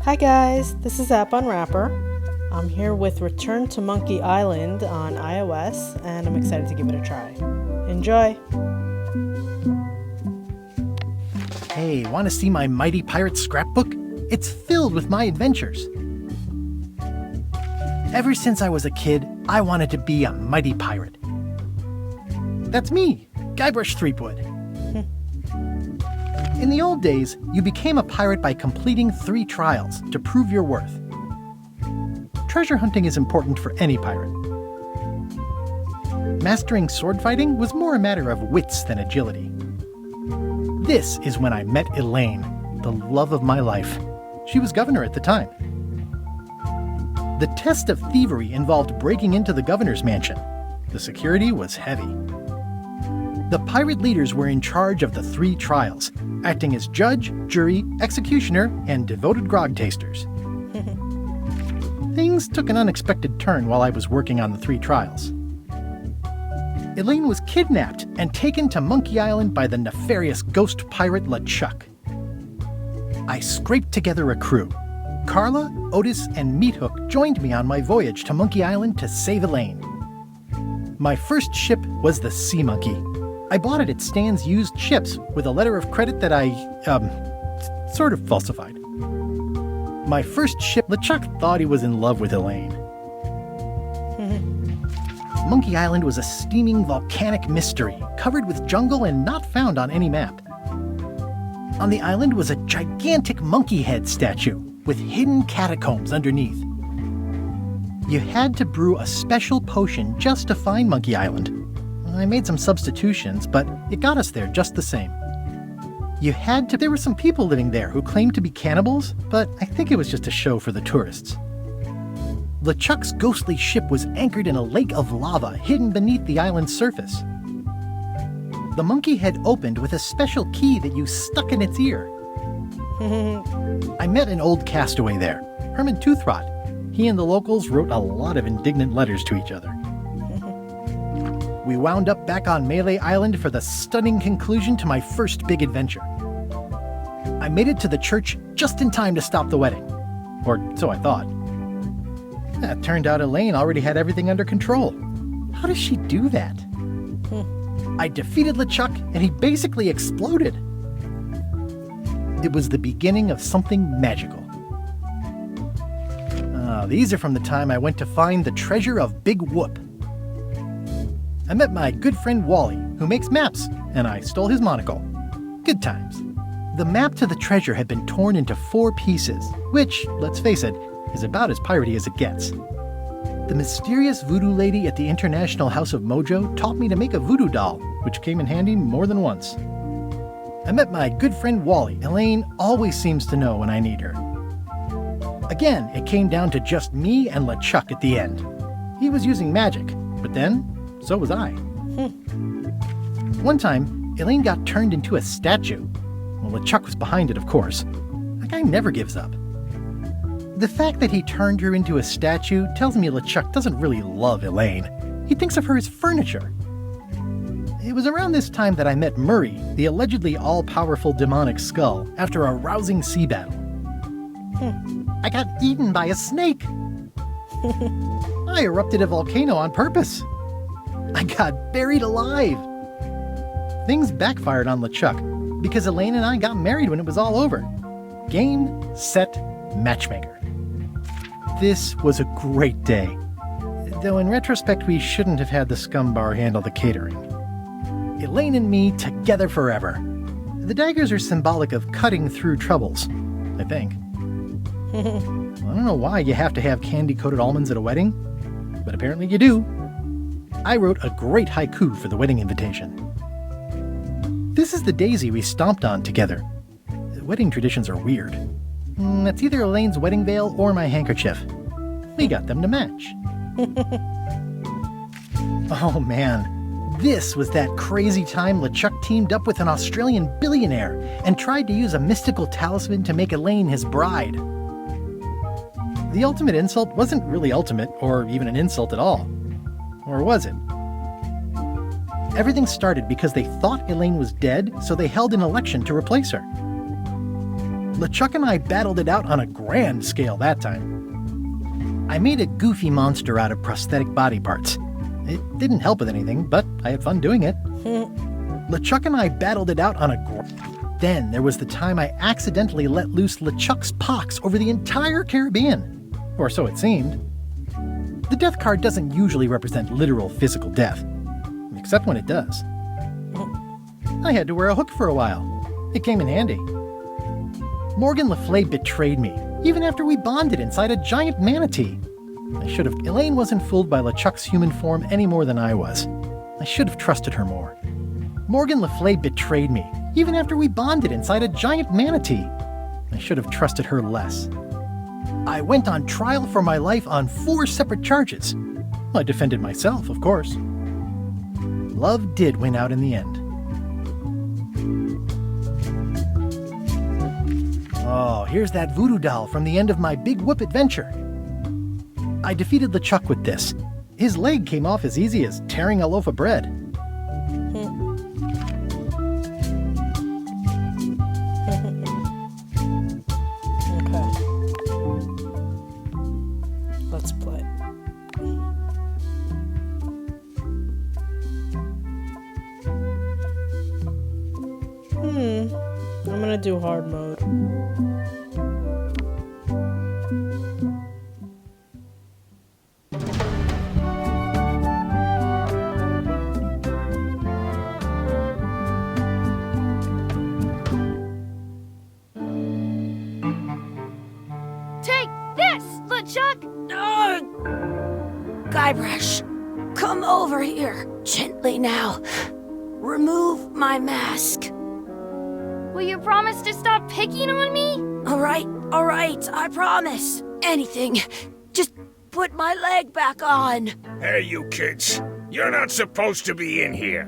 Hi guys, this is App Unwrapper. I'm here with Return to Monkey Island on iOS, and I'm excited to give it a try. Enjoy! Hey, want to see my Mighty Pirate scrapbook? It's filled with my adventures. Ever since I was a kid, I wanted to be a mighty pirate. That's me, Guybrush Threepwood. In the old days, you became a pirate by completing 3 trials to prove your worth. Treasure hunting is important for any pirate. Mastering sword fighting was more a matter of wits than agility. This is when I met Elaine, the love of my life. She was governor at the time. The test of thievery involved breaking into the governor's mansion. The security was heavy. The pirate leaders were in charge of the 3 trials, acting as judge, jury, executioner, and devoted grog tasters. Things took an unexpected turn while I was working on the 3 trials. Elaine was kidnapped and taken to Monkey Island by the nefarious ghost pirate LeChuck. I scraped together a crew. Carla, Otis, and Meathook joined me on my voyage to Monkey Island to save Elaine. My first ship was the Sea Monkey. I bought it at Stan's used ships with a letter of credit that I, sort of falsified. My first ship, LeChuck thought he was in love with Elaine. Monkey Island was a steaming volcanic mystery, covered with jungle and not found on any map. On the island was a gigantic monkey head statue with hidden catacombs underneath. You had to brew a special potion just to find Monkey Island. I made some substitutions, but it got us there just the same. There were some people living there who claimed to be cannibals, but I think it was just a show for the tourists. LeChuck's ghostly ship was anchored in a lake of lava hidden beneath the island's surface. The monkey head opened with a special key that you stuck in its ear. I met an old castaway there, Herman Toothrot. He and the locals wrote a lot of indignant letters to each other. We wound up back on Melee Island for the stunning conclusion to my first big adventure. I made it to the church just in time to stop the wedding. Or so I thought. It turned out Elaine already had everything under control. How does she do that? I defeated LeChuck and he basically exploded. It was the beginning of something magical. These are from the time I went to find the treasure of Big Whoop. I met my good friend Wally, who makes maps, and I stole his monocle. Good times. The map to the treasure had been torn into 4 pieces, which, let's face it, is about as piratey as it gets. The mysterious voodoo lady at the International House of Mojo taught me to make a voodoo doll, which came in handy more than once. I met my good friend Wally. Elaine always seems to know when I need her. Again, it came down to just me and LeChuck at the end. He was using magic, but then so was I. One time, Elaine got turned into a statue. Well, LeChuck was behind it, of course. That guy never gives up. The fact that he turned her into a statue tells me LeChuck doesn't really love Elaine. He thinks of her as furniture. It was around this time that I met Murray, the allegedly all-powerful demonic skull, after a rousing sea battle. I got eaten by a snake. I erupted a volcano on purpose. I got buried alive. Things backfired on LeChuck because Elaine and I got married when it was all over. Game, set, matchmaker. This was a great day. Though in retrospect, we shouldn't have had the scumbar handle the catering. Elaine and me together forever. The daggers are symbolic of cutting through troubles, I think. I don't know why you have to have candy-coated almonds at a wedding, but apparently you do. I wrote a great haiku for the wedding invitation. This is the daisy we stomped on together. Wedding traditions are weird. It's either Elaine's wedding veil or my handkerchief. We got them to match. Oh man, this was that crazy time LeChuck teamed up with an Australian billionaire and tried to use a mystical talisman to make Elaine his bride. The ultimate insult wasn't really ultimate, or even an insult at all. Or was it? Everything started because they thought Elaine was dead, so they held an election to replace her. LeChuck and I battled it out on a grand scale that time. I made a goofy monster out of prosthetic body parts. It didn't help with anything, but I had fun doing it. LeChuck and I battled it out on a Then there was the time I accidentally let loose LeChuck's pox over the entire Caribbean. Or so it seemed. The death card doesn't usually represent literal physical death. Except when it does. I had to wear a hook for a while. It came in handy. Morgan Le Fay betrayed me, even after we bonded inside a giant manatee. Elaine wasn't fooled by LeChuck's human form any more than I was. I should have trusted her more. Morgan Le Fay betrayed me, even after we bonded inside a giant manatee. I should have trusted her less. I went on trial for my life on 4 separate charges. I defended myself, of course. Love did win out in the end. Oh, here's that voodoo doll from the end of my Big Whoop adventure. I defeated LeChuck with this. His leg came off as easy as tearing a loaf of bread. Okay. Let's play. I'm gonna do hard mode. Take this, LeChuck! Guybrush, come over here. Gently now. Remove my mask. Will you promise to stop picking on me? All right, I promise. Anything. Just put my leg back on. Hey, you kids. You're not supposed to be in here.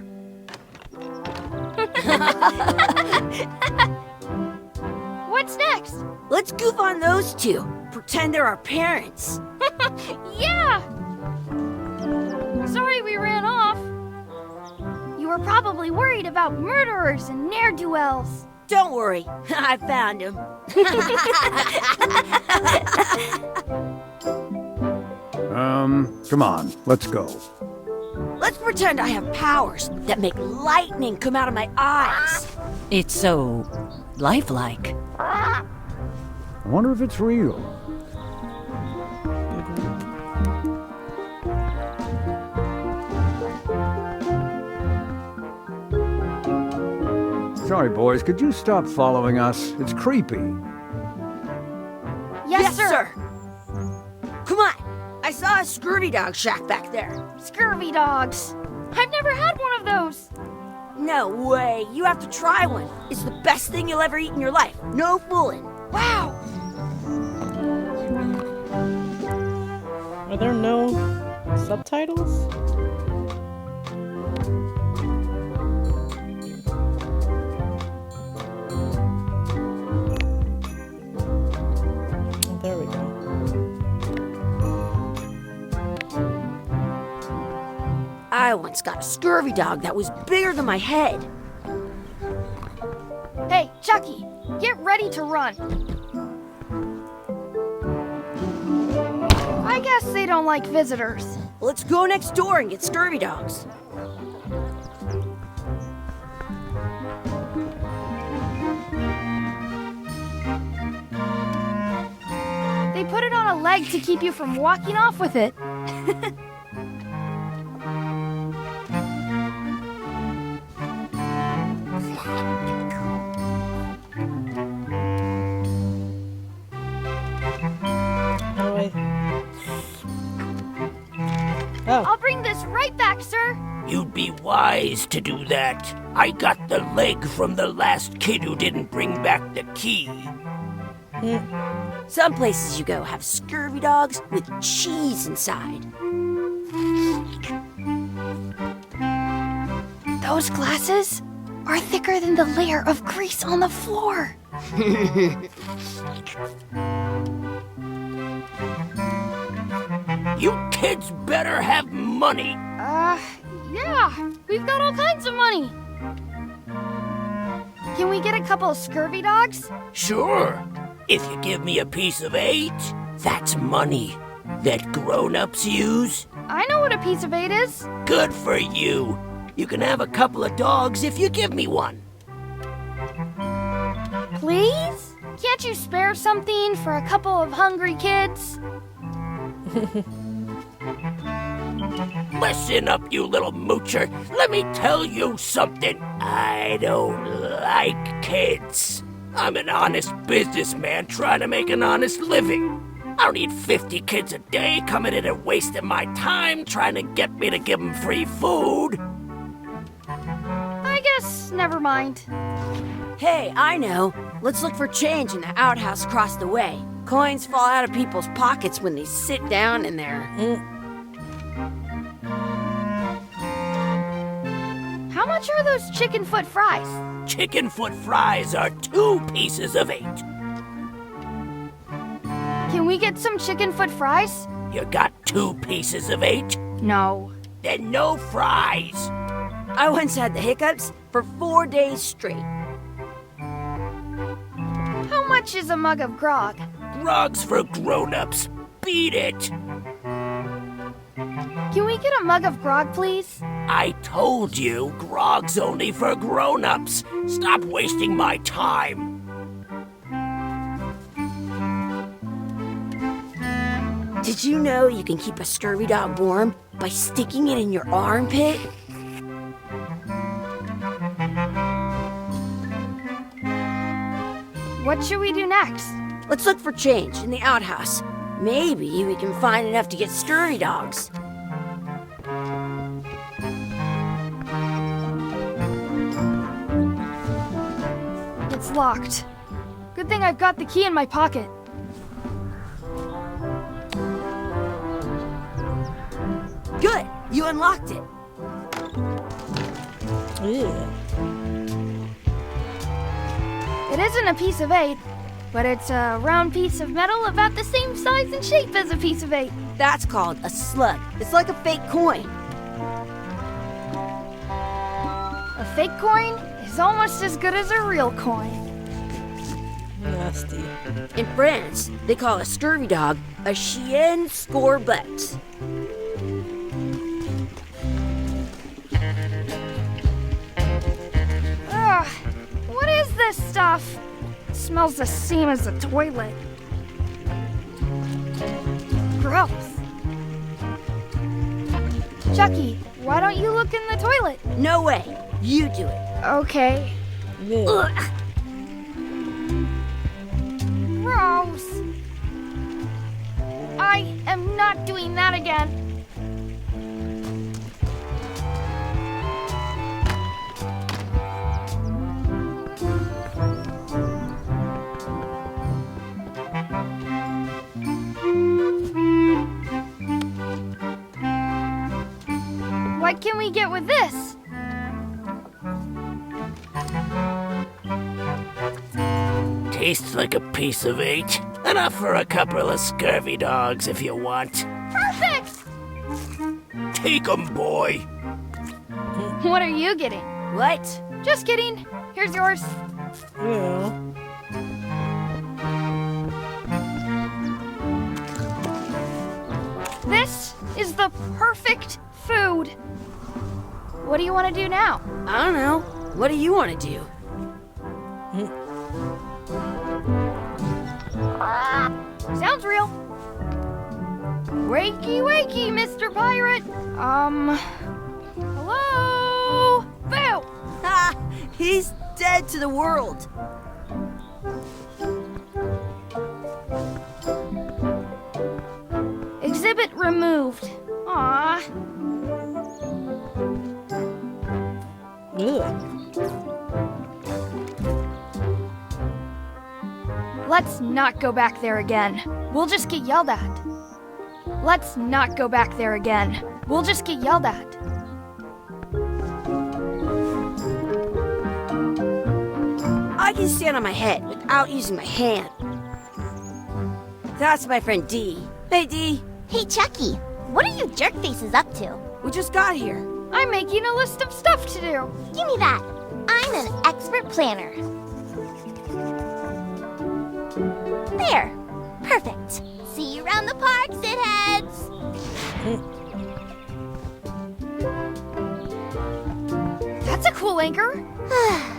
What's next? Let's goof on those two. Pretend they're our parents. Yeah! Sorry we ran off. You were probably worried about murderers and ne'er-do-wells. Don't worry, I found him. Come on, let's go. Let's pretend I have powers that make lightning come out of my eyes. It's so lifelike. I wonder if it's real. Sorry, boys, could you stop following us? It's creepy. Yes, sir. Come on, I saw a scurvy dog shack back there. Scurvy dogs. I've never had one of those. No way, you have to try one. It's the best thing you'll ever eat in your life. No fooling. Wow. Are there no subtitles? There we go. I once got a scurvy dog that was bigger than my head. Hey, Chucky, get ready to run. I guess they don't like visitors. Let's go next door and get scurvy dogs. They put it on a leg to keep you from walking off with it. How do I... Oh. I'll bring this right back, sir. You'd be wise to do that. I got the leg from the last kid who didn't bring back the key. Some places you go have scurvy dogs with cheese inside. Those glasses are thicker than the layer of grease on the floor. You kids better have money. Yeah, we've got all kinds of money. Can we get a couple of scurvy dogs? Sure. If you give me a piece of 8, that's money that grown-ups use. I know what a piece of 8 is. Good for you. You can have a couple of dogs if you give me one. Please? Can't you spare something for a couple of hungry kids? Listen up, you little moocher. Let me tell you something. I don't like kids. I'm an honest businessman trying to make an honest living. I don't need 50 kids a day coming in and wasting my time trying to get me to give them free food. I guess never mind. Hey, I know. Let's look for change in the outhouse across the way. Coins fall out of people's pockets when they sit down in there. How much are those chicken foot fries? Chicken foot fries are 2 pieces of 8. Can we get some chicken foot fries? You got 2 pieces of 8? No. Then no fries. I once had the hiccups for 4 days straight. How much is a mug of grog? Grog's for grown-ups. Beat it. Can we get a mug of grog, please? I told you, grog's only for grown-ups. Stop wasting my time. Did you know you can keep a scurvy dog warm by sticking it in your armpit? What should we do next? Let's look for change in the outhouse. Maybe we can find enough to get scurvy dogs. It's locked. Good thing I've got the key in my pocket. Good, you unlocked it. Ew. It isn't a piece of 8, but it's a round piece of metal about the same size and shape as a piece of 8. That's called a slug. It's like a fake coin. A fake coin is almost as good as a real coin. Nasty. In France, they call a scurvy dog a chien scorbut. Ugh, what is this stuff? It smells the same as the toilet. Gross. Chucky, why don't you look in the toilet? No way. You do it. Okay. Ew. Ugh. Gross. I am not doing that again. What can we get with this? Tastes like a piece of 8. Enough for a couple of scurvy dogs if you want. Perfect! Take 'em, boy. What are you getting? What? Just kidding. Here's yours. Ew. This is the perfect food. What do you want to do now? I don't know. What do you want to do? Sounds real. Wakey, wakey, Mr. Pirate. Hello? Boo! Ha! He's dead to the world. Exhibit removed. Aw. Ugh. Let's not go back there again. We'll just get yelled at. Let's not go back there again. We'll just get yelled at. I can stand on my head without using my hand. That's my friend Dee. Hey, Dee. Hey, Chucky, what are you jerk faces up to? We just got here. I'm making a list of stuff to do. Give me that. I'm an expert trip planner. There. Perfect. See you around the park, shitheads. That's a cool anchor.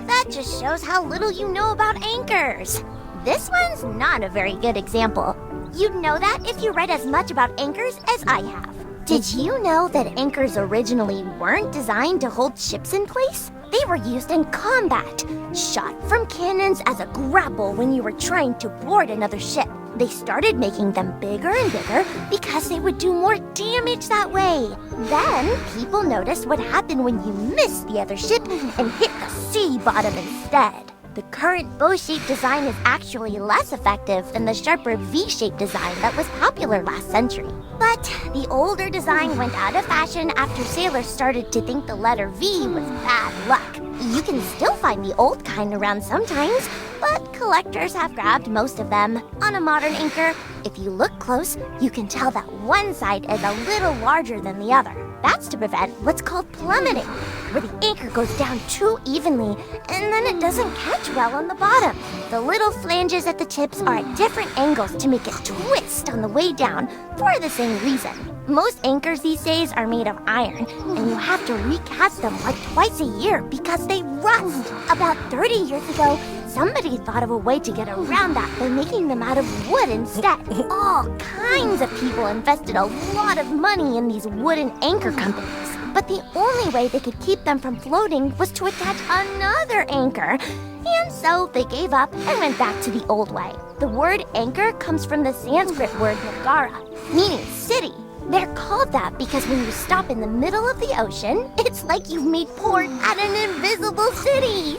That just shows how little you know about anchors. This one's not a very good example. You'd know that if you read as much about anchors as I have. Did you know that anchors originally weren't designed to hold ships in place? They were used in combat, shot from cannons as a grapple when you were trying to board another ship. They started making them bigger and bigger because they would do more damage that way. Then, people noticed what happened when you missed the other ship and hit the sea bottom instead. The current bow-shaped design is actually less effective than the sharper V-shaped design that was popular last century. But the older design went out of fashion after sailors started to think the letter V was bad luck. You can still find the old kind around sometimes, but collectors have grabbed most of them. On a modern anchor, if you look close, you can tell that one side is a little larger than the other. That's to prevent what's called plummeting, where the anchor goes down too evenly and then it doesn't catch well on the bottom. The little flanges at the tips are at different angles to make it twist on the way down for the same reason. Most anchors these days are made of iron, and you have to recast them like twice a year because they rust. About 30 years ago, somebody thought of a way to get around that by making them out of wood instead. All kinds of people invested a lot of money in these wooden anchor companies. But the only way they could keep them from floating was to attach another anchor. And so they gave up and went back to the old way. The word anchor comes from the Sanskrit word nagara, meaning city. They're called that because when you stop in the middle of the ocean, it's like you've made port at an invisible city.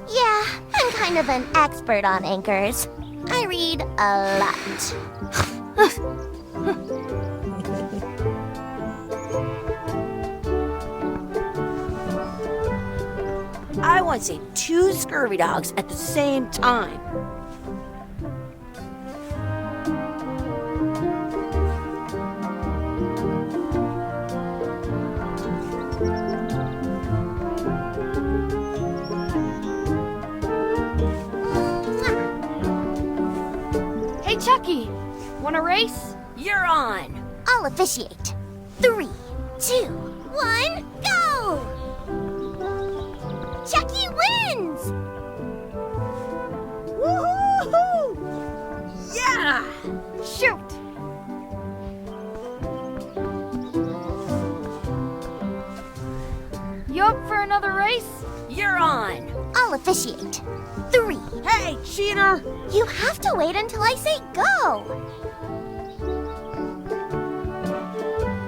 Yeah, I'm kind of an expert on anchors. I read a lot. I want to save 2 scurvy dogs at the same time. Hey, Chucky, want a race? You're on. I'll officiate. 3, 2, 1, go! Chucky wins! Woohoo! Yeah! Shoot! You up for another race? You're on. I'll officiate. 3. Hey, cheater! You have to wait until I say go.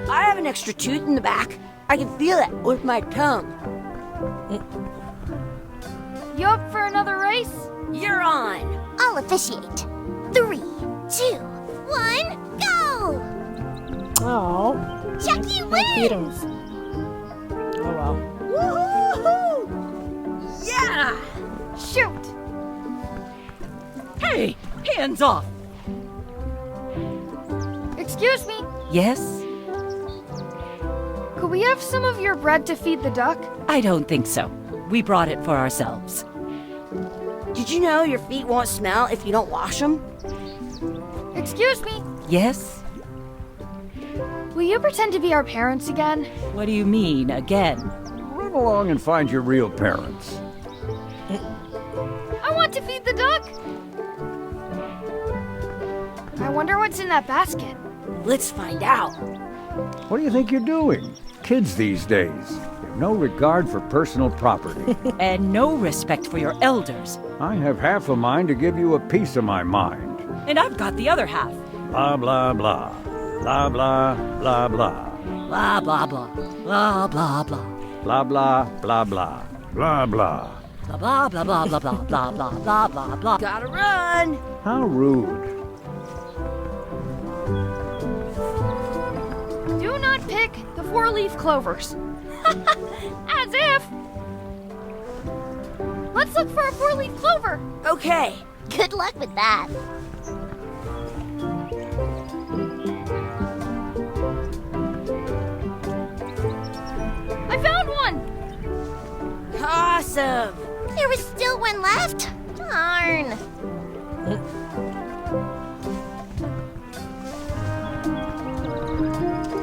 I have an extra tooth in the back. I can feel it with my tongue. You up for another race? You're on. I'll officiate. 3, 2, 1, go! Oh, Chucky I beat him. wins! Oh well. Woohoo! Yeah! Shoot! Hey, hands off! Excuse me, Yes? could we have some of your bread to feed the duck? I don't think so. We brought it for ourselves. Did you know your feet won't smell if you don't wash them? Excuse me, Yes? will you pretend to be our parents again? What do you mean, again? Run along and find your real parents. I want to feed the duck! I wonder what's in that basket. Let's find out. What do you think you're doing? Kids these days. They have no regard for personal property. And no respect for your elders. I have half a mind to give you a piece of my mind. And I've got the other half. Blah, blah, blah. Blah, blah, blah, blah. Blah, blah, blah. Blah, blah, blah. Blah, blah, blah, blah. Blah, blah. Blah, blah, blah, blah, blah, blah, blah, blah, blah, blah, blah. Gotta run. How rude. Do not pick the 4-leaf clovers. As if! Let's look for a 4-leaf clover. Okay. Good luck with that. I found one! Awesome. There was still one left. Darn.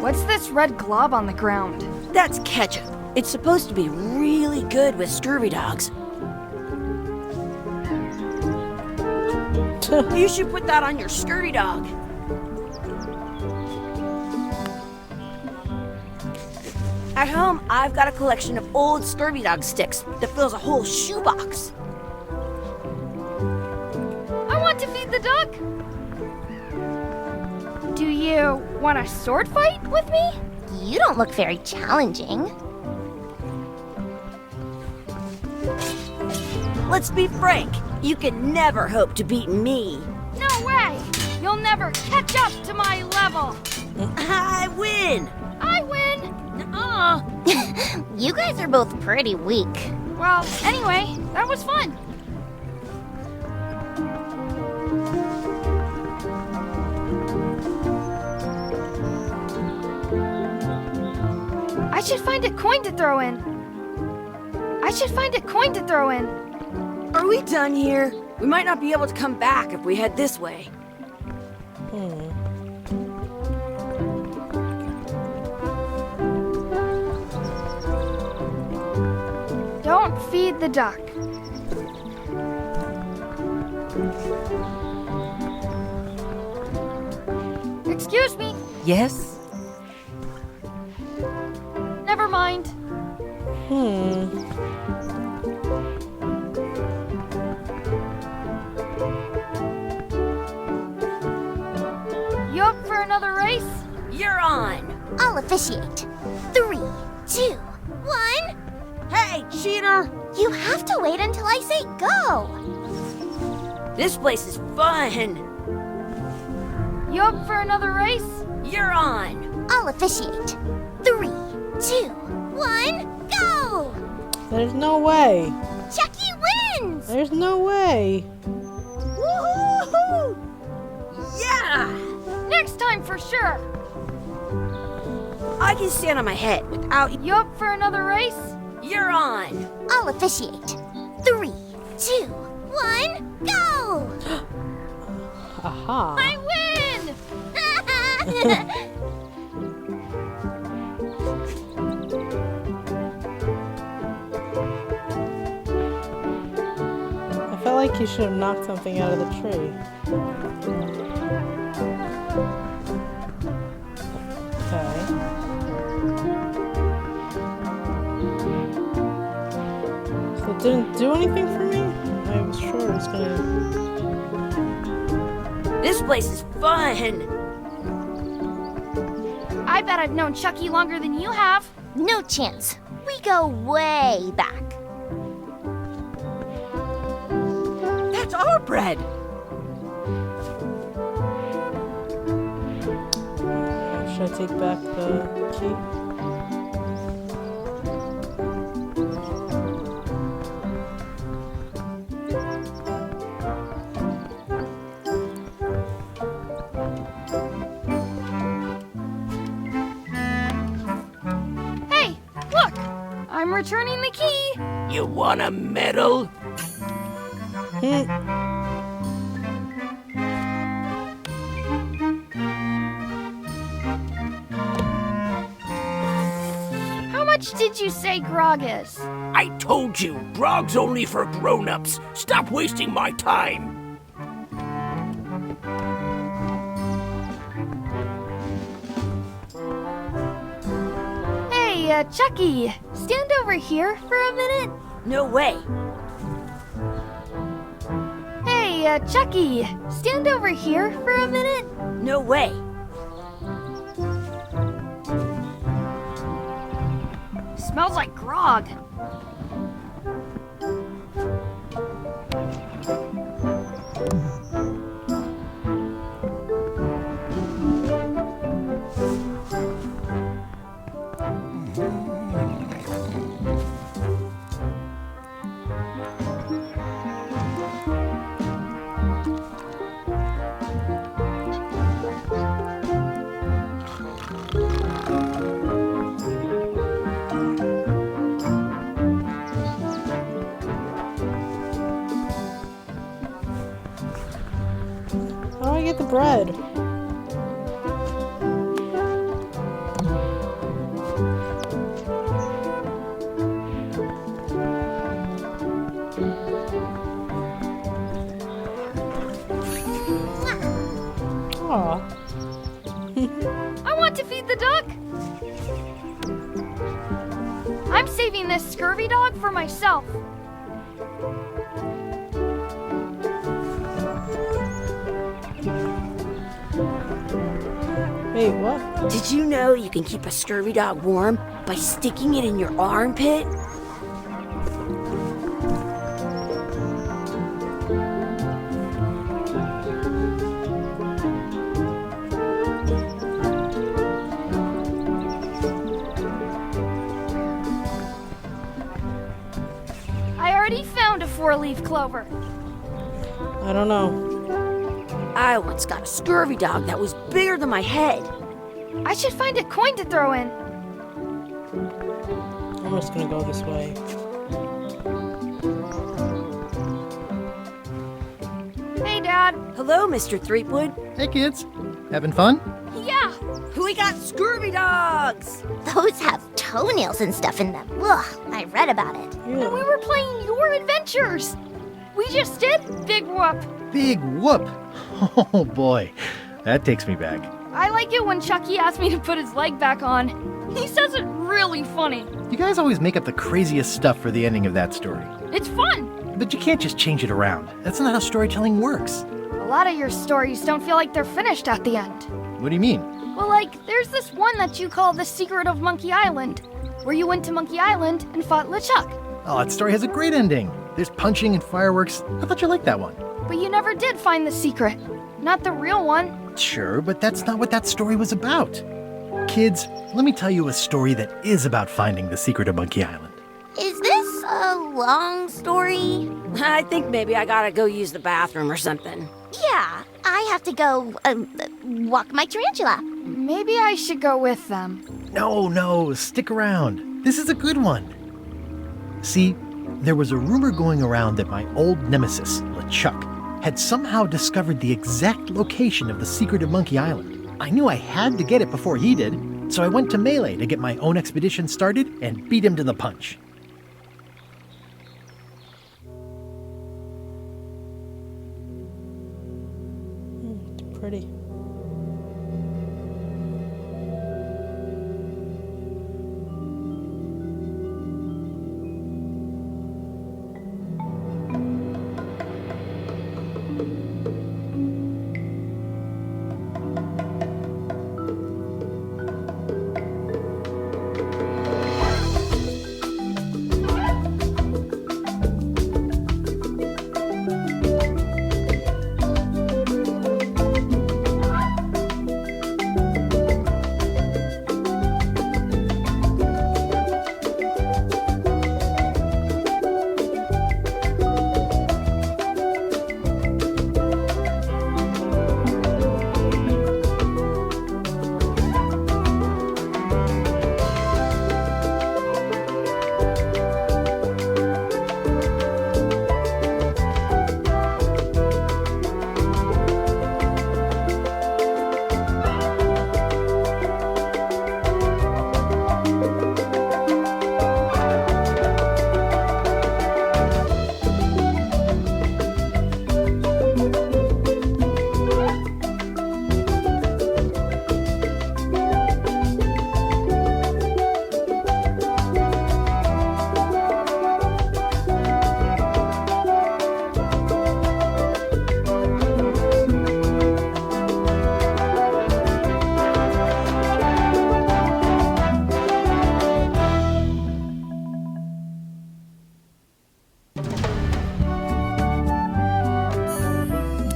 What's this red glob on the ground? That's ketchup. It's supposed to be really good with scurvy dogs. You should put that on your scurvy dog. At home, I've got a collection of old scurvy dog sticks that fills a whole shoebox. I want to feed the duck. Do you want a sword fight with me? You don't look very challenging. Let's be frank. You can never hope to beat me. No way! You'll never catch up to my level. I win! I win! You guys are both pretty weak. Well, anyway, that was fun. I should find a coin to throw in. Are we done here? We might not be able to come back if we head this way. Don't feed the duck. Excuse me. Yes? Never mind. You up for another race? You're on! I'll officiate. 3, 2, 1. Hey, cheater! You have to wait until I say go. This place is fun! You up for another race? You're on! I'll officiate. 3, 2, 1, go! There's no way. Chucky wins! There's no way. Woohoo! Yeah! Next time for sure. I can stand on my head without you. You up for another race? You're on! I'll officiate. 3, 2, 1, go! Aha. I win! I felt like you should have knocked something out of the tree. Okay. So it didn't do anything for me? I was sure it was gonna... This place is fun! I bet I've known Chucky longer than you have. No chance. We go way back. That's our bread. Should I take back the key? Hey, look! I'm returning the key. You want a medal? How much did you say grog is? I told you, grog's only for grown-ups. Stop wasting my time. Hey, Chucky, stand over here for a minute. No way! Hey, Chucky, stand over here for a minute. No way! Smells like grog. the bread. Aw. I want to feed the duck! I'm saving this scurvy dog for myself. Wait, what? Did you know you can keep a scurvy dog warm by sticking it in your armpit? I already found a 4-leaf clover. I don't know. I once got a scurvy dog that was bigger than my head. I should find a coin to throw in. I'm just gonna go this way. Hey, Dad. Hello, Mr. Threepwood. Hey kids, having fun? Yeah. We got scurvy dogs! Those have toenails and stuff in them. Ugh, I read about it. And we were playing your adventures. We just did Big Whoop. Big whoop! Oh boy, that takes me back. I like it when Chucky asks me to put his leg back on. He says it really funny. You guys always make up the craziest stuff for the ending of that story. It's fun. But you can't just change it around. That's not how storytelling works. A lot of your stories don't feel like they're finished at the end. What do you mean? Well, like, there's this one that you call The Secret of Monkey Island, where you went to Monkey Island and fought LeChuck. Oh, that story has a great ending. There's punching and fireworks. I thought you liked that one. But you never did find the secret. Not the real one. Sure, but that's not what that story was about. Kids, let me tell you a story that is about finding the secret of Monkey Island. Is this a long story? I think maybe I gotta go use the bathroom or something. Yeah, I have to go walk my tarantula. Maybe I should go with them. No, stick around. This is a good one. See, there was a rumor going around that my old nemesis, LeChuck, had somehow discovered the exact location of the secret of Monkey Island. I knew I had to get it before he did, so I went to Melee to get my own expedition started and beat him to the punch. It's pretty.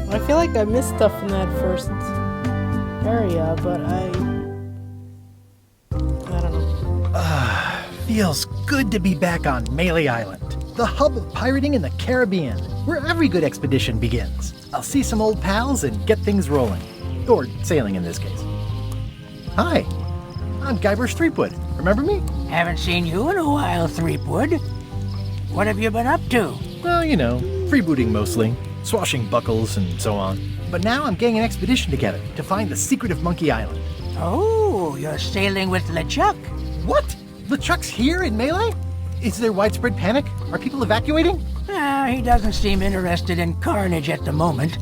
I feel like I missed stuff in that first area, but I don't know. Feels good to be back on Melee Island, the hub of pirating in the Caribbean, where every good expedition begins. I'll see some old pals and get things rolling. Or sailing in this case. Hi, I'm Guybrush Threepwood. Remember me? Haven't seen you in a while, Threepwood. What have you been up to? Well, you know, freebooting mostly, swashing buckles and so on. But now I'm getting an expedition together to find the secret of Monkey Island. Oh, you're sailing with LeChuck? What? LeChuck's here in Melee? Is there widespread panic? Are people evacuating? He doesn't seem interested in carnage at the moment.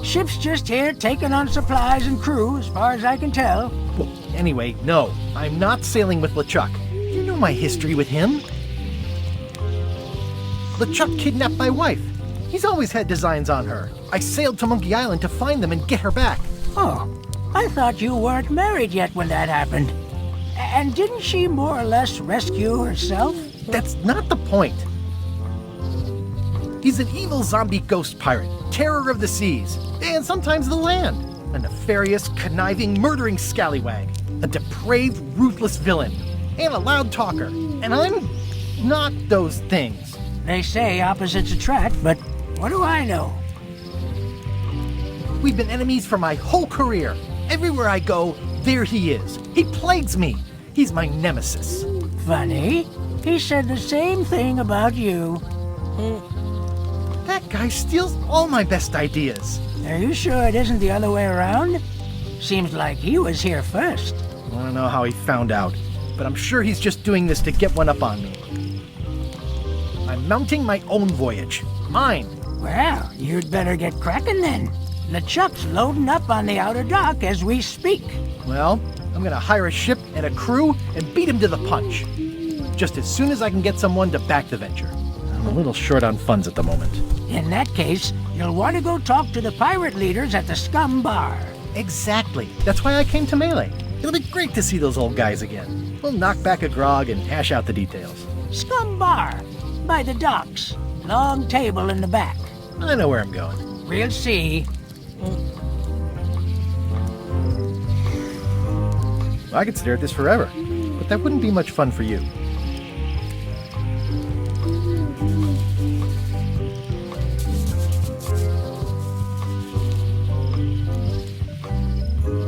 Ship's just here taking on supplies and crew, as far as I can tell. Well, anyway, no. I'm not sailing with LeChuck. You know my history with him. LeChuck kidnapped my wife. He's always had designs on her. I sailed to Monkey Island to find them and get her back. Oh, I thought you weren't married yet when that happened. And didn't she more or less rescue herself? That's not the point. He's an evil zombie ghost pirate, terror of the seas, and sometimes the land. A nefarious, conniving, murdering scallywag. A depraved, ruthless villain. And a loud talker. And I'm not those things. They say opposites attract, but what do I know? We've been enemies for my whole career. Everywhere I go, there he is. He plagues me. He's my nemesis. Funny. He said the same thing about you. That guy steals all my best ideas. Are you sure it isn't the other way around? Seems like he was here first. I don't know how he found out, but I'm sure he's just doing this to get one up on me. I'm mounting my own voyage. Mine. Well, you'd better get cracking then. LeChuck's loading up on the outer dock as we speak. Well, I'm gonna hire a ship and a crew and beat him to the punch. Just as soon as I can get someone to back the venture. I'm a little short on funds at the moment. In that case, you'll want to go talk to the pirate leaders at the Scum Bar. Exactly. That's why I came to Melee. It'll be great to see those old guys again. We'll knock back a grog and hash out the details. Scum Bar, by the docks. Long table in the back. I know where I'm going. We'll see. I could stare at this forever, but that wouldn't be much fun for you.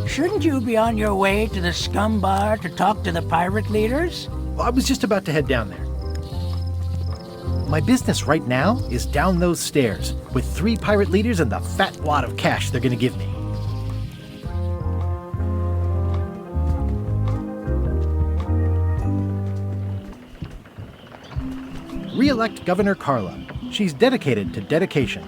Shouldn't you be on your way to the Scum Bar to talk to the pirate leaders? Well, I was just about to head down there. My business right now is down those stairs, with 3 pirate leaders and the fat wad of cash they're gonna give me. Re-elect Governor Carla. She's dedicated to dedication.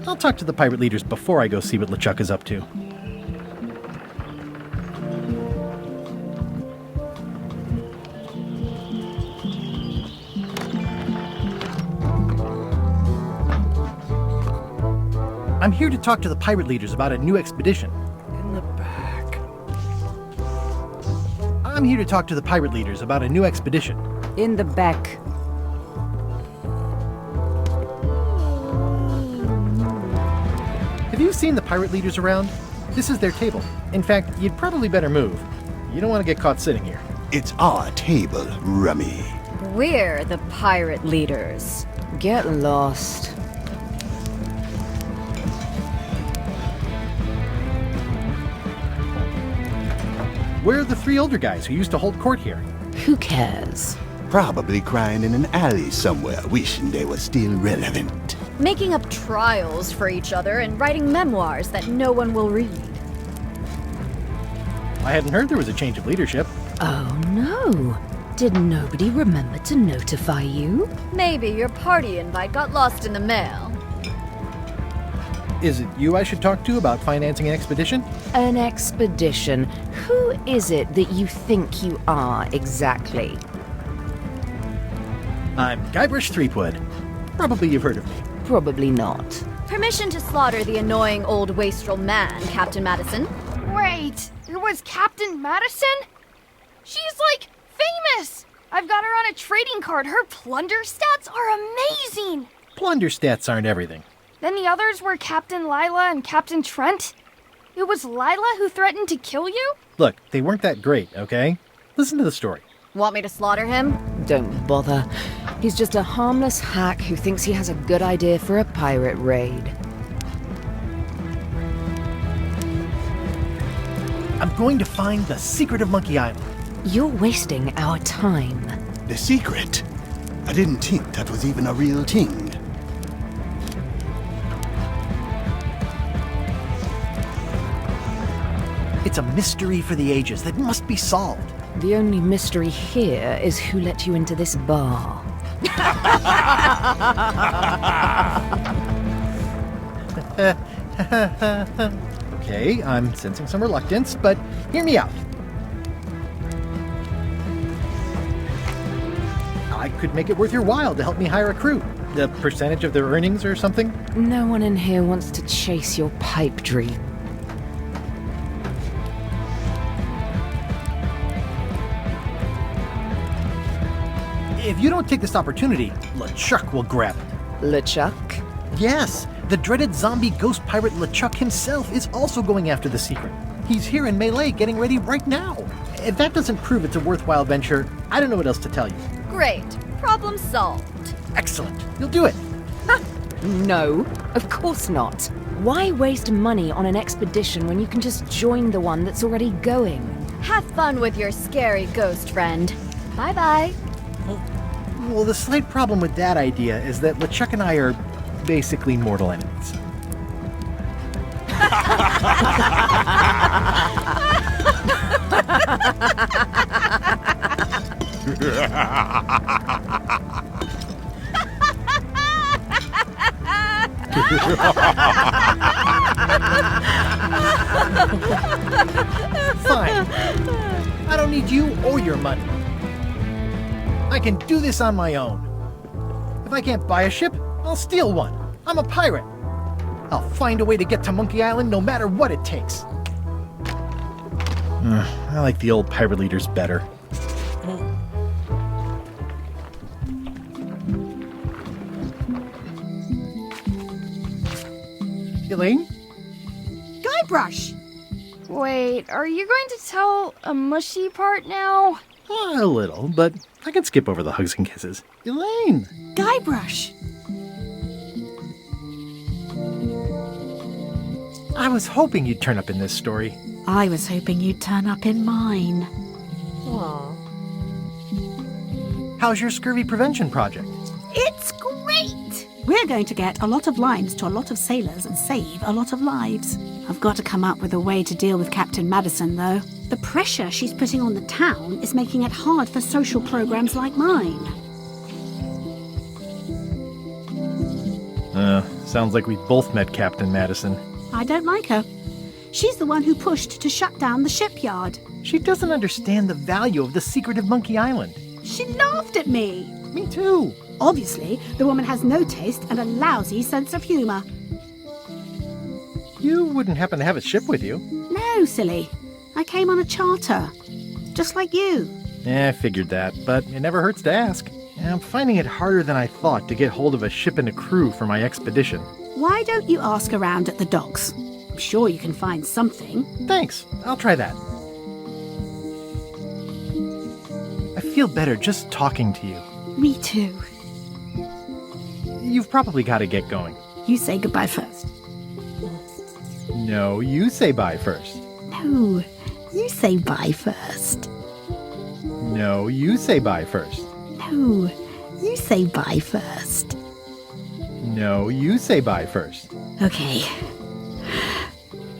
I'll talk to the pirate leaders before I go see what LeChuck is up to. I'm here to talk to the pirate leaders about a new expedition. In the back. I'm here to talk to the pirate leaders about a new expedition. In the back. Have you seen the pirate leaders around? This is their table. In fact, you'd probably better move. You don't want to get caught sitting here. It's our table, Rummy. We're the pirate leaders. Get lost. Where are the 3 older guys who used to hold court here? Who cares? Probably crying in an alley somewhere, wishing they were still relevant. Making up trials for each other and writing memoirs that no one will read. I hadn't heard there was a change of leadership. Oh no. Did nobody remember to notify you? Maybe your party invite got lost in the mail. Is it you I should talk to about financing an expedition? An expedition? Who is it that you think you are exactly? I'm Guybrush Threepwood. Probably you've heard of me. Probably not. Permission to slaughter the annoying old wastrel man, Captain Madison. Wait, it was Captain Madison? She's like famous! I've got her on a trading card. Her plunder stats are amazing! Plunder stats aren't everything. Then the others were Captain Lila and Captain Trent. It was Lila who threatened to kill you? Look, they weren't that great, okay? Listen to the story. Want me to slaughter him? Don't bother. He's just a harmless hack who thinks he has a good idea for a pirate raid. I'm going to find the secret of Monkey Island. You're wasting our time. The secret? I didn't think that was even a real thing. It's a mystery for the ages that must be solved. The only mystery here is who let you into this bar. Okay, I'm sensing some reluctance, but hear me out. I could make it worth your while to help me hire a crew. The percentage of their earnings or something? No one in here wants to chase your pipe dream. If you don't take this opportunity, LeChuck will grab it. LeChuck? Yes, the dreaded zombie ghost pirate LeChuck himself is also going after the secret. He's here in Melee getting ready right now. If that doesn't prove it's a worthwhile venture, I don't know what else to tell you. Great. Problem solved. Excellent. You'll do it. No, of course not. Why waste money on an expedition when you can just join the one that's already going? Have fun with your scary ghost friend. Bye-bye. Well, the slight problem with that idea is that LeChuck and I are basically mortal enemies. Fine. I don't need you or your money. I can do this on my own. If I can't buy a ship, I'll steal one. I'm a pirate. I'll find a way to get to Monkey Island no matter what it takes. I like the old pirate leaders better. Elaine? Guybrush! Wait, are you going to tell a mushy part now? A little, but I can skip over the hugs and kisses. Elaine! Guybrush! I was hoping you'd turn up in this story. I was hoping you'd turn up in mine. Aww. How's your scurvy prevention project? It's great! We're going to get a lot of lines to a lot of sailors and save a lot of lives. I've got to come up with a way to deal with Captain Madison, though. The pressure she's putting on the town is making it hard for social programs like mine. Sounds like we both met Captain Madison. I don't like her. She's the one who pushed to shut down the shipyard. She doesn't understand the value of the secret of Monkey Island. She laughed at me. Me too. Obviously, the woman has no taste and a lousy sense of humor. You wouldn't happen to have a ship with you? No, silly. I came on a charter. Just like you. I figured that, but it never hurts to ask. I'm finding it harder than I thought to get hold of a ship and a crew for my expedition. Why don't you ask around at the docks? I'm sure you can find something. Thanks. I'll try that. I feel better just talking to you. Me too. You've probably got to get going. You say goodbye first. No, you say bye first. No, you say bye first. No, you say bye first. No, you say bye first. No, you say bye first. Okay.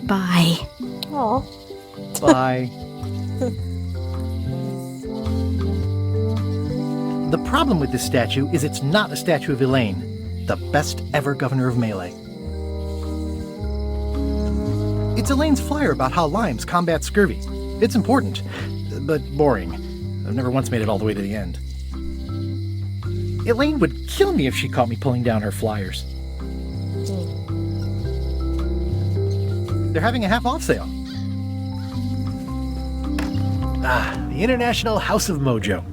Bye. Aw. Bye. The problem with this statue is it's not a statue of Elaine, the best ever governor of Melee. It's Elaine's flyer about how limes combat scurvy. It's important, but boring. I've never once made it all the way to the end. Elaine would kill me if she caught me pulling down her flyers. They're having a half-off sale. The International House of Mojo.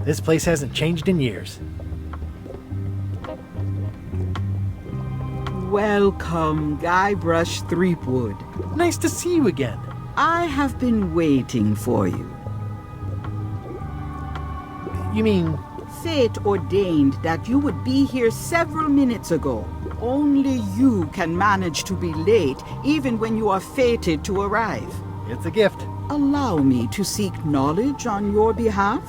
This place hasn't changed in years. Welcome, Guybrush Threepwood. Nice to see you again. I have been waiting for you. You mean... Fate ordained that you would be here several minutes ago. Only you can manage to be late, even when you are fated to arrive. It's a gift. allow me to seek knowledge on your behalf?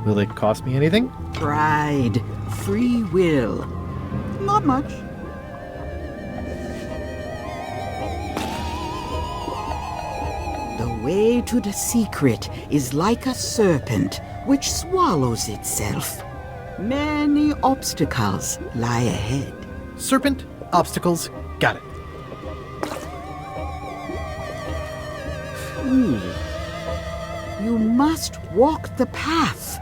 Will it cost me anything? Pride, free will. Not much. The way to the secret is like a serpent which swallows itself. Many obstacles lie ahead. Serpent, obstacles, got it. You must walk the path.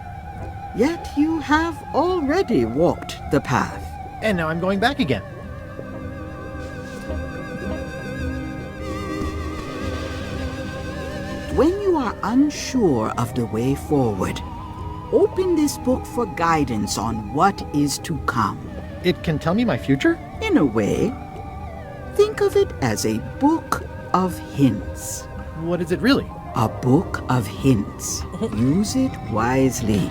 Yet you have already walked the path. And now I'm going back again. When you are unsure of the way forward, open this book for guidance on what is to come. It can tell me my future? In a way, think of it as a book of hints. What is it really? A book of hints. Use it wisely.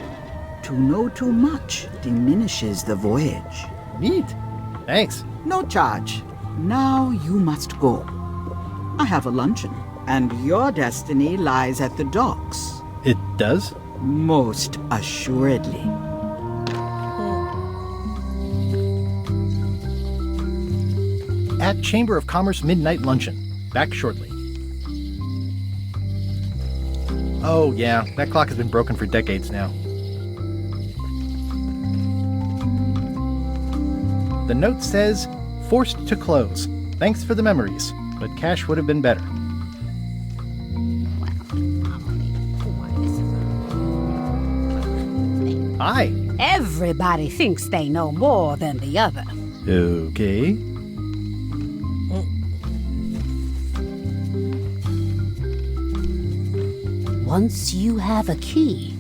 To know too much diminishes the voyage. Neat. Thanks. No charge. Now you must go. I have a luncheon, and your destiny lies at the docks. It does? Most assuredly. At Chamber of Commerce Midnight Luncheon. Back shortly. Oh, yeah, that clock has been broken for decades now. The note says, forced to close. Thanks for the memories, but cash would have been better. Hi. Everybody thinks they know more than the other. Okay. Once you have a key,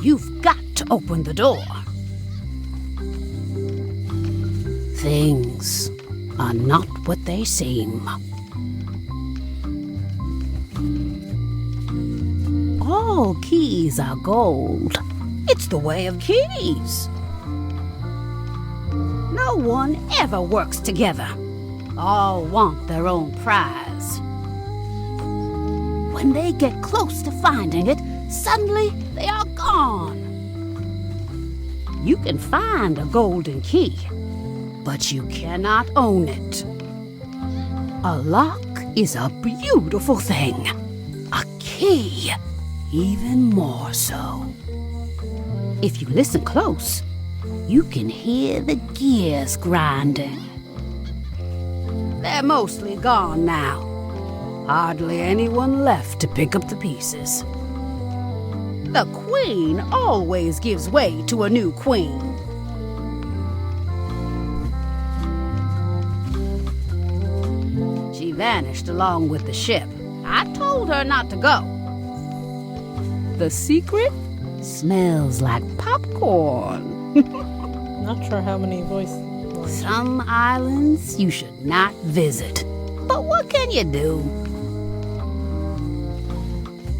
you've got to open the door. Things are not what they seem. All keys are gold. It's the way of keys. No one ever works together. All want their own prize. When they get close to finding it, suddenly they are gone. You can find a golden key, but you cannot own it. A lock is a beautiful thing. A key, even more so. If you listen close, you can hear the gears grinding. They're mostly gone now. Hardly anyone left to pick up the pieces. The queen always gives way to a new queen. She vanished along with the ship. I told her not to go. The secret smells like popcorn. Not sure how many voice lines. Some islands you should not visit. But what can you do?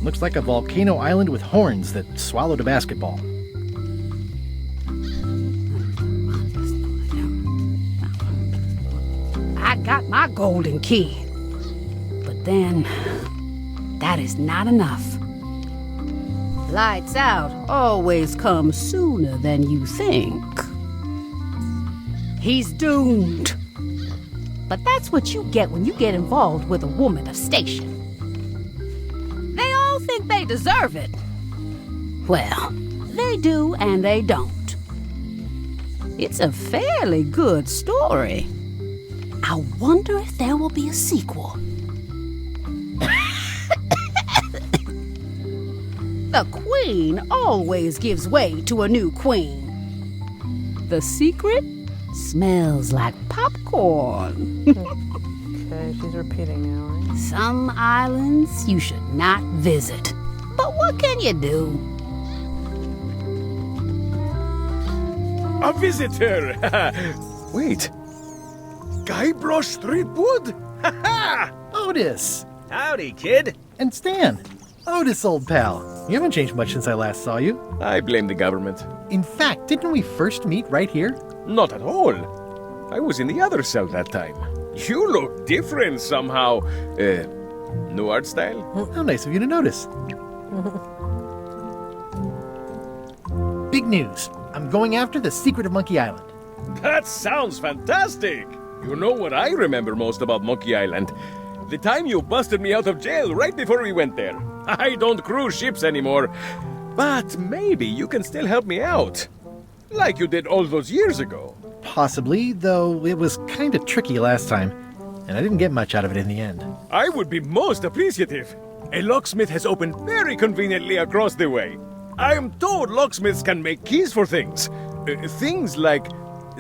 Looks like a volcano island with horns that swallowed a basketball. I got my golden key. But then, that is not enough. Lights out always comes sooner than you think. He's doomed. But that's what you get when you get involved with a woman of station. They all think they deserve it. Well, they do and they don't. It's a fairly good story. I wonder if there will be a sequel. The queen always gives way to a new queen. The secret smells like popcorn. Okay, she's repeating now, right? Some islands you should not visit. But what can you do? A visitor! Wait. Guybrush Threepwood? Otis! Howdy, kid. And Stan. Otis, old pal. You haven't changed much since I last saw you. I blame the government. In fact, didn't we first meet right here? Not at all. I was in the other cell that time. You look different somehow. New art style? How nice of you to notice. Big news. I'm going after the secret of Monkey Island. That sounds fantastic! You know what I remember most about Monkey Island? The time you busted me out of jail right before we went there. I don't cruise ships anymore, but maybe you can still help me out. Like you did all those years ago. Possibly, though it was kind of tricky last time, and I didn't get much out of it in the end. I would be most appreciative. A locksmith has opened very conveniently across the way. I am told locksmiths can make keys for things. Things like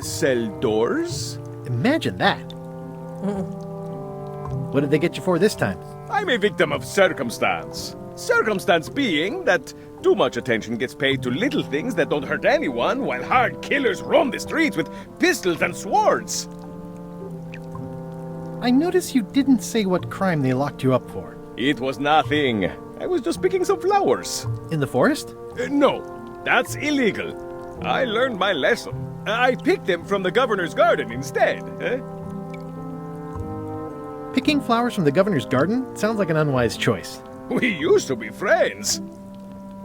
cell doors? Imagine that. What did they get you for this time? I'm a victim of circumstance. Circumstance being that too much attention gets paid to little things that don't hurt anyone, while hard killers roam the streets with pistols and swords. I noticed you didn't say what crime they locked you up for. It was nothing. I was just picking some flowers. In the forest? No, that's illegal. I learned my lesson. I picked them from the governor's garden instead. Picking flowers from the governor's garden sounds like an unwise choice. We used to be friends.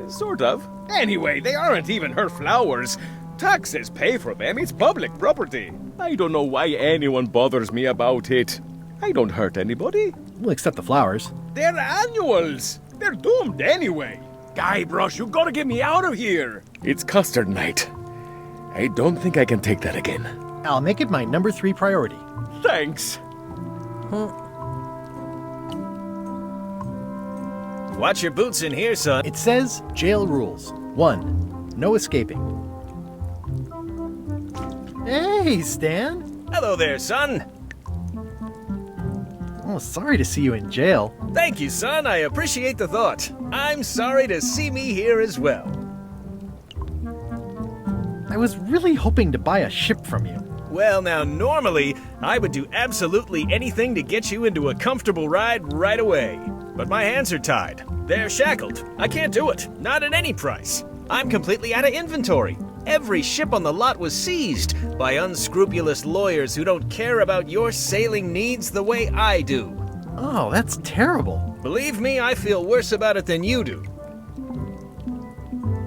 Sort of. Anyway, they aren't even her flowers. Taxes pay for them. It's public property. I don't know why anyone bothers me about it. I don't hurt anybody. Well, except the flowers. They're annuals. They're doomed anyway. Guybrush, you gotta get me out of here. It's custard night. I don't think I can take that again. I'll make it my number 3 priority. Thanks. Watch your boots in here, son. It says jail rules. 1. No escaping. Hey, Stan. Hello there, son. Oh, sorry to see you in jail. Thank you, son. I appreciate the thought. I'm sorry to see me here as well. I was really hoping to buy a ship from you. Well, now, normally, I would do absolutely anything to get you into a comfortable ride right away. But my hands are tied. They're shackled. I can't do it. Not at any price. I'm completely out of inventory. Every ship on the lot was seized by unscrupulous lawyers who don't care about your sailing needs the way I do. Oh, that's terrible. Believe me, I feel worse about it than you do.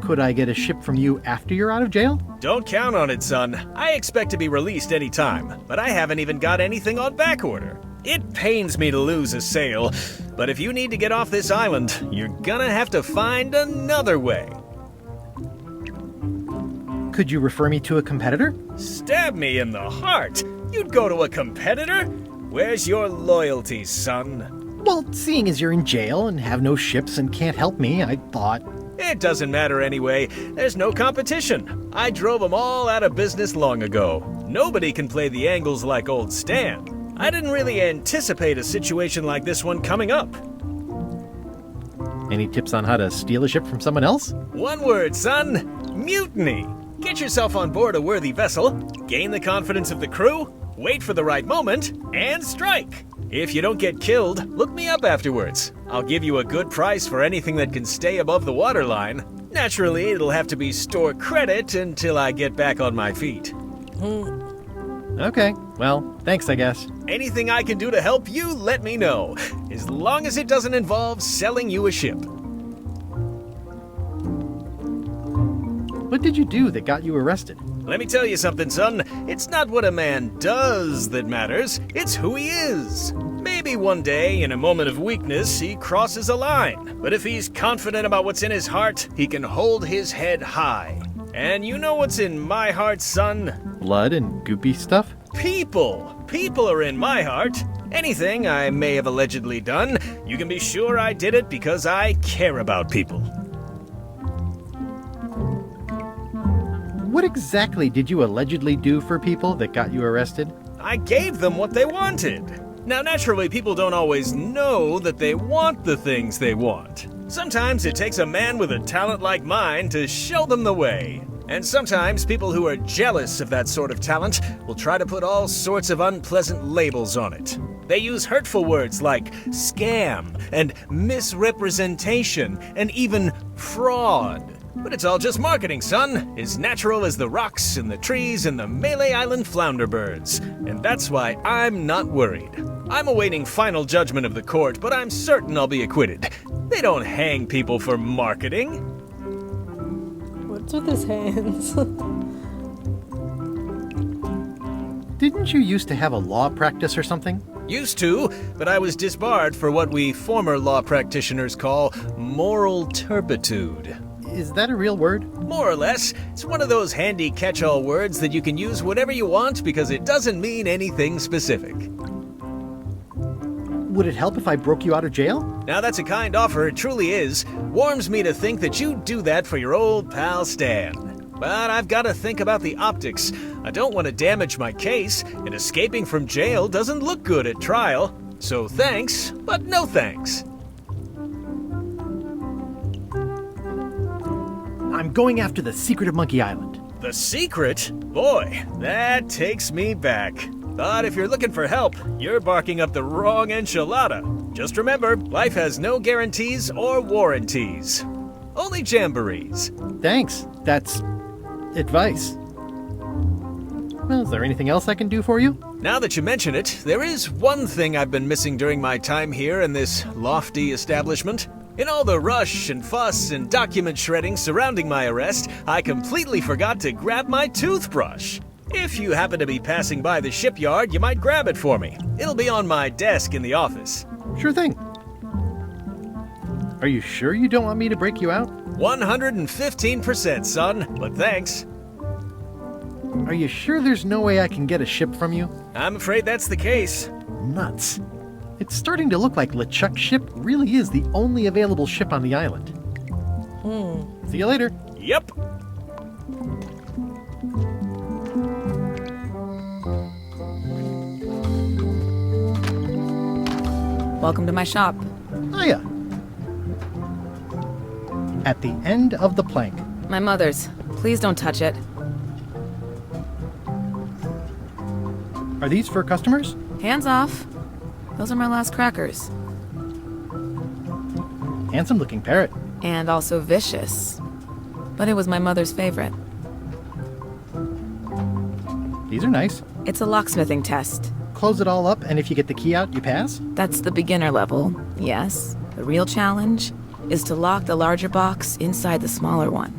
Could I get a ship from you after you're out of jail? Don't count on it, son. I expect to be released any time, but I haven't even got anything on back order. It pains me to lose a sail, but if you need to get off this island, you're gonna have to find another way. Could you refer me to a competitor? Stab me in the heart. You'd go to a competitor? Where's your loyalty, son? Well, seeing as you're in jail and have no ships and can't help me, I thought... It doesn't matter anyway. There's no competition. I drove them all out of business long ago. Nobody can play the angles like old Stan. I didn't really anticipate a situation like this one coming up. Any tips on how to steal a ship from someone else? One word, son. Mutiny. Get yourself on board a worthy vessel, gain the confidence of the crew, wait for the right moment, and strike. If you don't get killed, look me up afterwards. I'll give you a good price for anything that can stay above the waterline. Naturally, it'll have to be store credit until I get back on my feet. Okay, well, thanks, I guess. Anything I can do to help you, let me know. As long as it doesn't involve selling you a ship. What did you do that got you arrested? Let me tell you something, son. It's not what a man does that matters, it's who he is. Maybe one day, in a moment of weakness, he crosses a line. But if he's confident about what's in his heart, he can hold his head high. And you know what's in my heart, son? Blood and goopy stuff? People. People are in my heart. Anything I may have allegedly done, you can be sure I did it because I care about people. What exactly did you allegedly do for people that got you arrested? I gave them what they wanted. Now, naturally, people don't always know that they want the things they want. Sometimes it takes a man with a talent like mine to show them the way. And sometimes people who are jealous of that sort of talent will try to put all sorts of unpleasant labels on it. They use hurtful words like scam and misrepresentation and even fraud. But it's all just marketing, son. As natural as the rocks and the trees and the Malay Island flounder birds. And that's why I'm not worried. I'm awaiting final judgment of the court, but I'm certain I'll be acquitted. They don't hang people for marketing. What's with his hands? Didn't you used to have a law practice or something? Used to, but I was disbarred for what we former law practitioners call moral turpitude. Is that a real word? More or less. It's one of those handy catch-all words that you can use whatever you want because it doesn't mean anything specific. Would it help if I broke you out of jail? Now that's a kind offer, it truly is. Warms me to think that you'd do that for your old pal Stan. But I've got to think about the optics. I don't want to damage my case, and escaping from jail doesn't look good at trial. So thanks, but no thanks. I'm going after the secret of Monkey Island. The secret? Boy, that takes me back. But if you're looking for help, you're barking up the wrong enchilada. Just remember, life has no guarantees or warranties. Only jamborees. Thanks. That's advice. Well, is there anything else I can do for you? Now that you mention it, there is one thing I've been missing during my time here in this lofty establishment. In all the rush and fuss and document shredding surrounding my arrest, I completely forgot to grab my toothbrush. If you happen to be passing by the shipyard, you might grab it for me. It'll be on my desk in the office. Sure thing. Are you sure you don't want me to break you out? 115%, son, but thanks. Are you sure there's no way I can get a ship from you? I'm afraid that's the case. Nuts. It's starting to look like LeChuck's ship really is the only available ship on the island. See you later. Yep. Welcome to my shop. Hiya. At the end of the plank. My mother's. Please don't touch it. Are these for customers? Hands off. Those are my last crackers. Handsome looking parrot. And also vicious. But it was my mother's favorite. These are nice. It's a locksmithing test. Close it all up, and if you get the key out, you pass? That's the beginner level, yes. The real challenge is to lock the larger box inside the smaller one.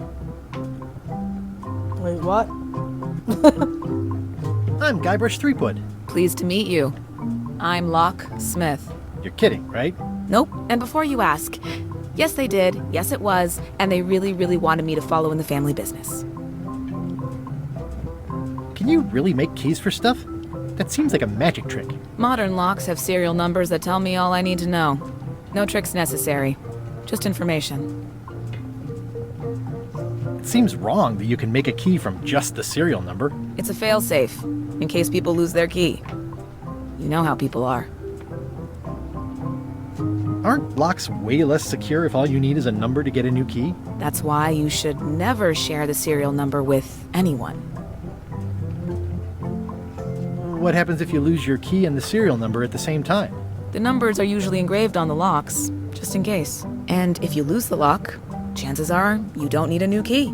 Wait, what? I'm Guybrush Threepwood. Pleased to meet you. I'm Locksmith. You're kidding, right? Nope. And before you ask, yes they did, yes it was, and they really, really wanted me to follow in the family business. Can you really make keys for stuff? That seems like a magic trick. Modern locks have serial numbers that tell me all I need to know. No tricks necessary. Just information. It seems wrong that you can make a key from just the serial number. It's a failsafe, in case people lose their key. You know how people are. Aren't locks way less secure if all you need is a number to get a new key? That's why you should never share the serial number with anyone. What happens if you lose your key and the serial number at the same time? The numbers are usually engraved on the locks, just in case. And if you lose the lock, chances are you don't need a new key.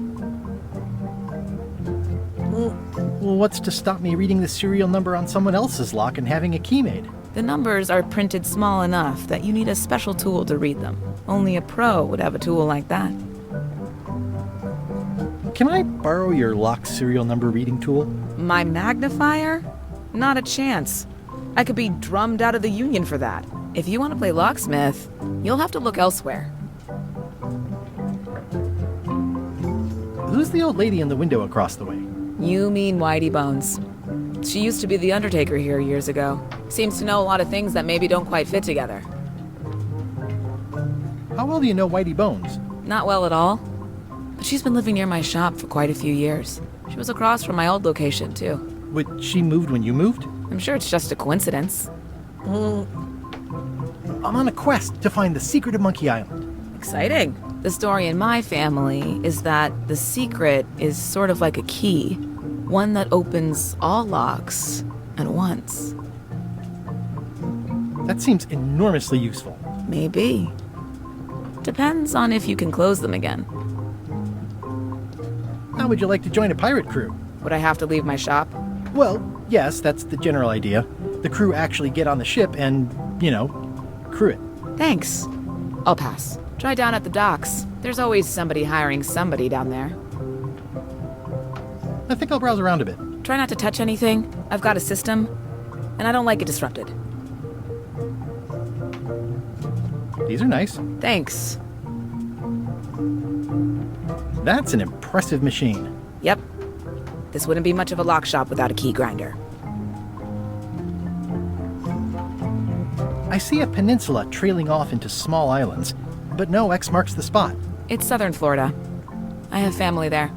Well, what's to stop me reading the serial number on someone else's lock and having a key made? The numbers are printed small enough that you need a special tool to read them. Only a pro would have a tool like that. Can I borrow your lock serial number reading tool? My magnifier? Not a chance. I could be drummed out of the union for that. If you want to play locksmith, you'll have to look elsewhere. Who's the old lady in the window across the way? You mean Whitey Bones. She used to be the undertaker here years ago. Seems to know a lot of things that maybe don't quite fit together. How well do you know Whitey Bones? Not well at all. But she's been living near my shop for quite a few years. She was across from my old location, too. Wait, she moved when you moved? I'm sure it's just a coincidence. I'm on a quest to find the secret of Monkey Island. Exciting. The story in my family is that the secret is sort of like a key. One that opens all locks at once. That seems enormously useful. Maybe. Depends on if you can close them again. How would you like to join a pirate crew? Would I have to leave my shop? Well, yes, that's the general idea. The crew actually get on the ship and, crew it. Thanks. I'll pass. Try down at the docks. There's always somebody hiring somebody down there. I think I'll browse around a bit. Try not to touch anything. I've got a system, and I don't like it disrupted. These are nice. Thanks. That's an impressive machine. Yep. This wouldn't be much of a lock shop without a key grinder. I see a peninsula trailing off into small islands, but no X marks the spot. It's southern Florida. I have family there.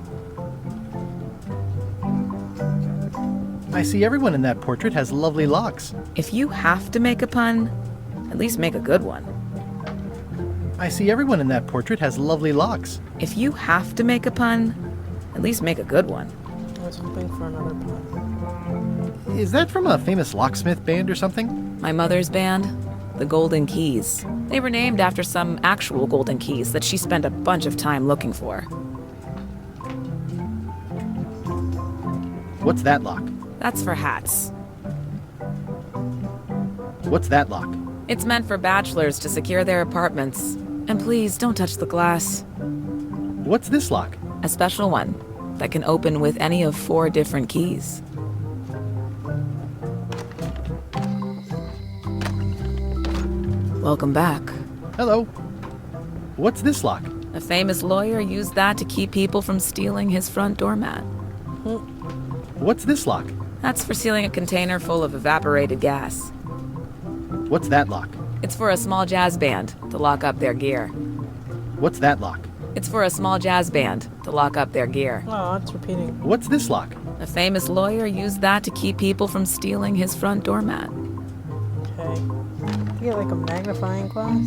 I see everyone in that portrait has lovely locks. If you have to make a pun, at least make a good one. I see everyone in that portrait has lovely locks. If you have to make a pun, at least make a good one. I was hoping for another pun. Is that from a famous locksmith band or something? My mother's band, the Golden Keys. They were named after some actual golden keys that she spent a bunch of time looking for. What's that lock? That's for hats. What's that lock? It's meant for bachelors to secure their apartments. And please, don't touch the glass. What's this lock? A special one that can open with any of 4 different keys. Welcome back. Hello. What's this lock? A famous lawyer used that to keep people from stealing his front doormat. What's this lock? That's for sealing a container full of evaporated gas. What's that lock? It's for a small jazz band to lock up their gear. What's that lock? It's for a small jazz band to lock up their gear. Oh, it's repeating. What's this lock? A famous lawyer used that to keep people from stealing his front doormat. Okay. You get like a magnifying glass?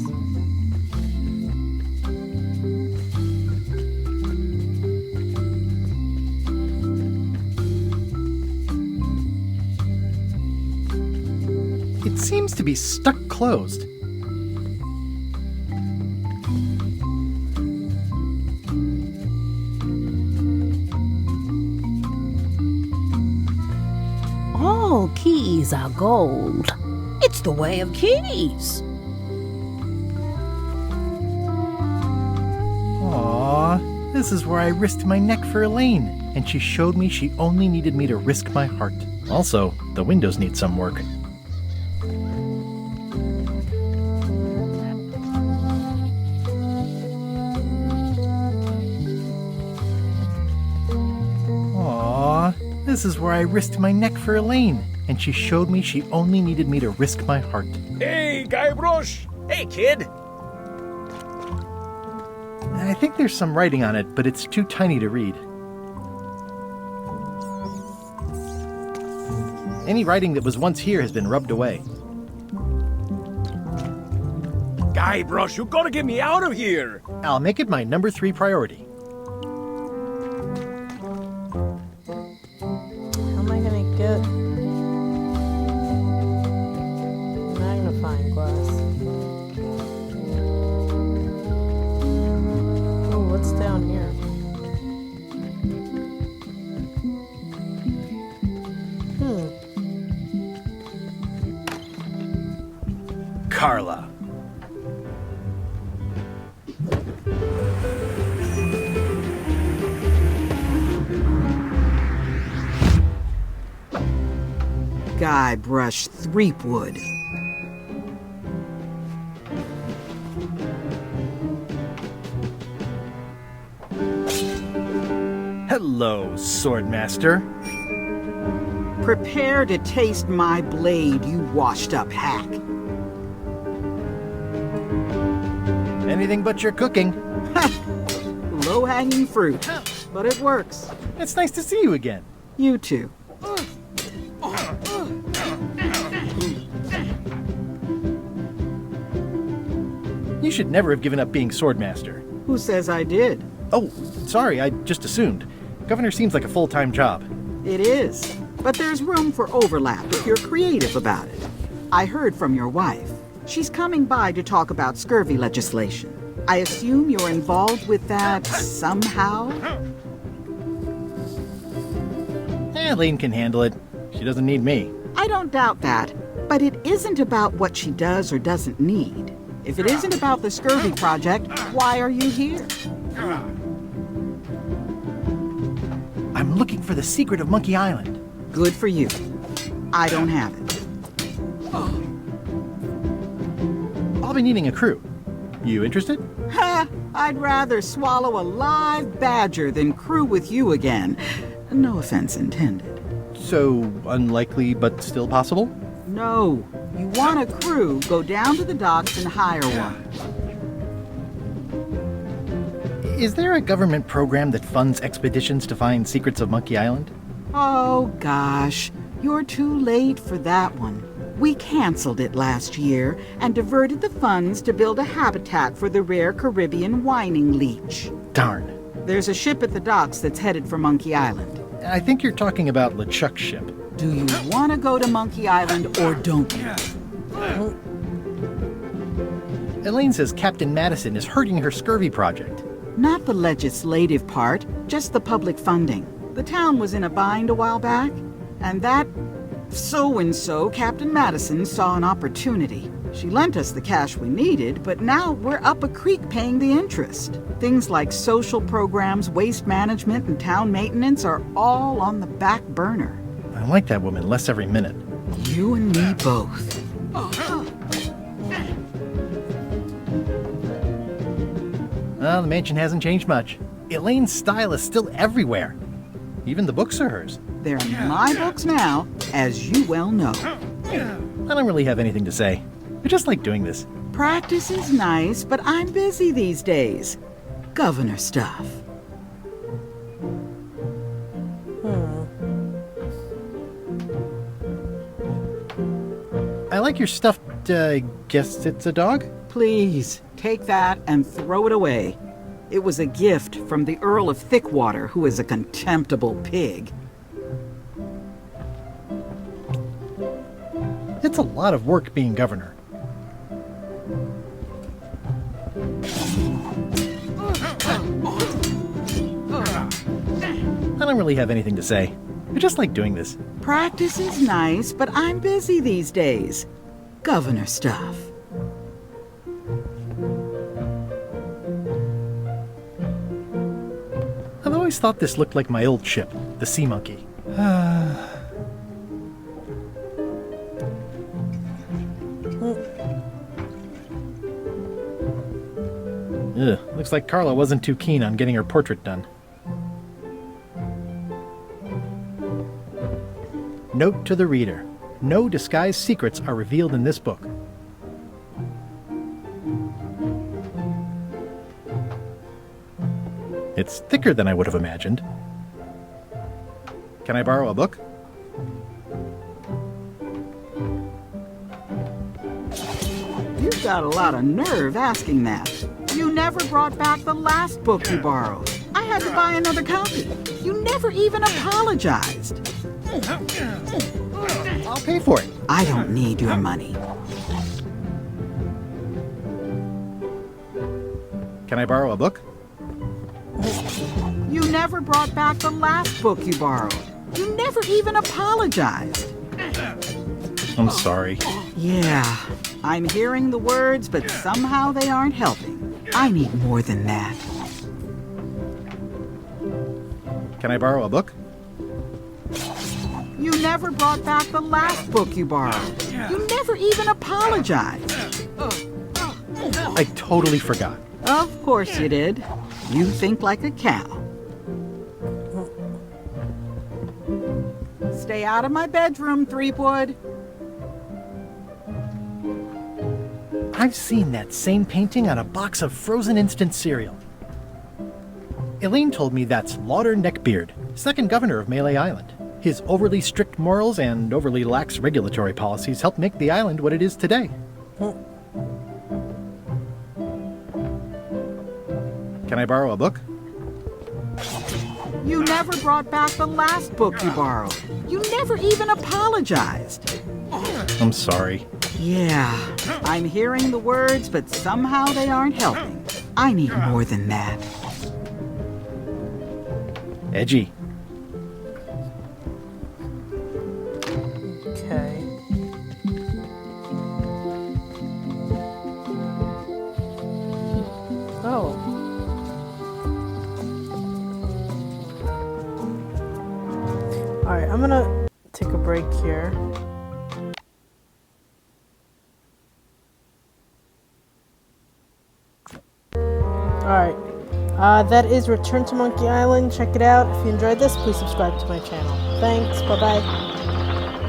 It seems to be stuck closed. All keys are gold. It's the way of keys. Aww, this is where I risked my neck for Elaine, and she showed me she only needed me to risk my heart. Also, the windows need some work. This is where I risked my neck for Elaine, and she showed me she only needed me to risk my heart. Hey, Guybrush! Hey, kid! I think there's some writing on it, but it's too tiny to read. Any writing that was once here has been rubbed away. Guybrush, you gotta get me out of here! I'll make it my number 3 priority. Get magnifying glass. Oh, what's down here? Carla. Guybrush Threepwood. Hello, Swordmaster. Prepare to taste my blade, you washed-up hack. Anything but your cooking. Low-hanging fruit, but it works. It's nice to see you again. You too. You should never have given up being Swordmaster. Who says I did? Oh, sorry, I just assumed. Governor seems like a full-time job. It is, but there's room for overlap if you're creative about it. I heard from your wife. She's coming by to talk about scurvy legislation. I assume you're involved with that somehow? Elaine can handle it. She doesn't need me. I don't doubt that, but it isn't about what she does or doesn't need. If it isn't about the Scurvy Project, why are you here? I'm looking for the secret of Monkey Island. Good for you. I don't have it. I'll be needing a crew. You interested? Ha! I'd rather swallow a live badger than crew with you again. No offense intended. So, unlikely but still possible? No. You want a crew, go down to the docks and hire one. Is there a government program that funds expeditions to find secrets of Monkey Island? Oh, gosh. You're too late for that one. We canceled it last year and diverted the funds to build a habitat for the rare Caribbean whining leech. Darn. There's a ship at the docks that's headed for Monkey Island. I think you're talking about LeChuck's ship. Do you want to go to Monkey Island or don't you? Elaine says Captain Madison is hurting her Scurvy Project. Not the legislative part, just the public funding. The town was in a bind a while back, and that so-and-so, Captain Madison, saw an opportunity. She lent us the cash we needed, but now we're up a creek paying the interest. Things like social programs, waste management, and town maintenance are all on the back burner. I like that woman less every minute. You and me both. Well, the mansion hasn't changed much. Elaine's style is still everywhere. Even the books are hers. They're my books now, as you well know. I don't really have anything to say. I just like doing this. Practice is nice, but I'm busy these days. Governor stuff. I like your stuffed, guess it's a dog? Please, take that and throw it away. It was a gift from the Earl of Thickwater, who is a contemptible pig. It's a lot of work being governor. I don't really have anything to say. I just like doing this. Practice is nice, but I'm busy these days. Governor stuff. I've always thought this looked like my old ship, the Sea Monkey. Looks like Carla wasn't too keen on getting her portrait done. Note to the reader. No disguised secrets are revealed in this book. It's thicker than I would have imagined. Can I borrow a book? You've got a lot of nerve asking that. You never brought back the last book you borrowed. I had to buy another copy. You never even apologized. I'll pay for it. I don't need your money. Can I borrow a book? You never brought back the last book you borrowed. You never even apologized. I'm sorry. Yeah, I'm hearing the words, but somehow they aren't helping. I need more than that. Can I borrow a book? You never brought back the last book you borrowed. You never even apologized. I totally forgot. Of course you did. You think like a cow. Stay out of my bedroom, Threepwood. I've seen that same painting on a box of frozen instant cereal. Elaine told me that's Lauder Neckbeard, second governor of Melee Island. His overly strict morals and overly lax regulatory policies helped make the island what it is today. Can I borrow a book? You never brought back the last book you borrowed. You never even apologized. I'm sorry. Yeah, I'm hearing the words, but somehow they aren't helping. I need more than that. Edgy. Oh. Alright, I'm gonna take a break here. Alright. That is Return to Monkey Island. Check it out. If you enjoyed this, please subscribe to my channel. Thanks. Bye-bye.